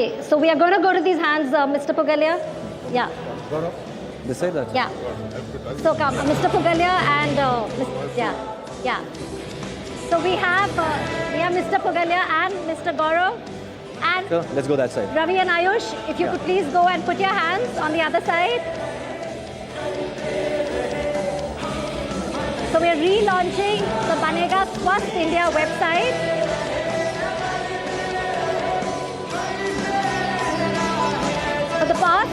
Okay, so we are going to go to these hands, Mr. Pugalia. Yeah. They say that. Yeah. So come, Mr. Pugalia and yeah. So we have Mr. Pugalia and Mr. Gaurav and Sure, let's go that side. Ravi and Ayush. If you could please go and put your hands on the other side. So we are relaunching the Banega Swasth India website. For the past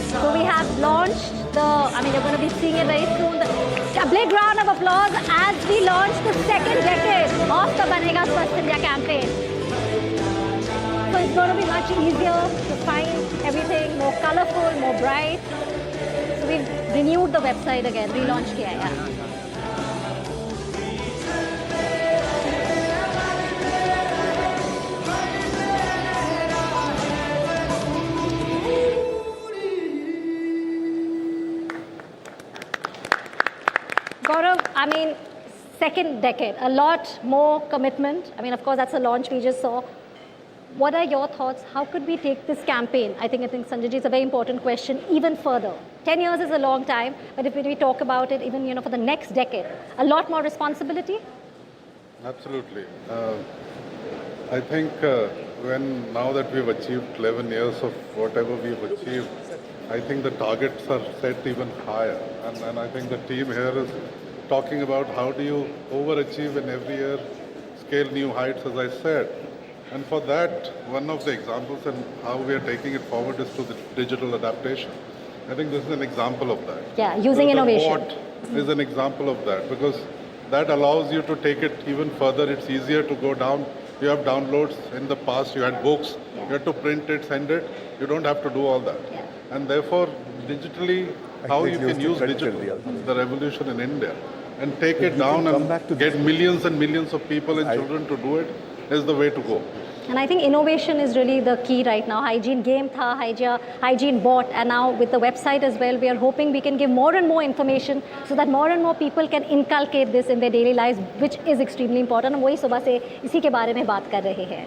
so we have launched you're going to be seeing it very soon. A big round of applause as we launch the second decade of the Banega Swasth India campaign. So it's going to be much easier to find everything, more colorful, more bright. So we've renewed the website again, relaunched kiya hai. Gaurav, second decade, a lot more commitment. Of course, that's a launch we just saw. What are your thoughts? How could we take this campaign? I think Sanjay, it's a very important question, even further. 10 years is a long time, but if we talk about it, even for the next decade, a lot more responsibility? Absolutely. I think now that we've achieved 11 years of whatever we've achieved, I think the targets are set even higher. And I think the team here is talking about how do you overachieve in every year, scale new heights, as I said. And for that, one of the examples and how we are taking it forward is to the digital adaptation. I think this is an example of that. Yeah, using innovation. The bot is an example of that because that allows you to take it even further. It's easier to go down. You have downloads. In the past, you had books. You had to print it, send it. You don't have to do all that. Yeah. And therefore, digitally, how you can use digital, the revolution in India, and take it down and get millions and millions of people and children to do it is the way to go. And I think innovation is really the key right now. Hygiene game tha, hygiene bot, and now with the website as well, we are hoping we can give more and more information so that more and more people can inculcate this in their daily lives, which is extremely important. हम वही सुबह से इसी के बारे में बात कर रहे हैं.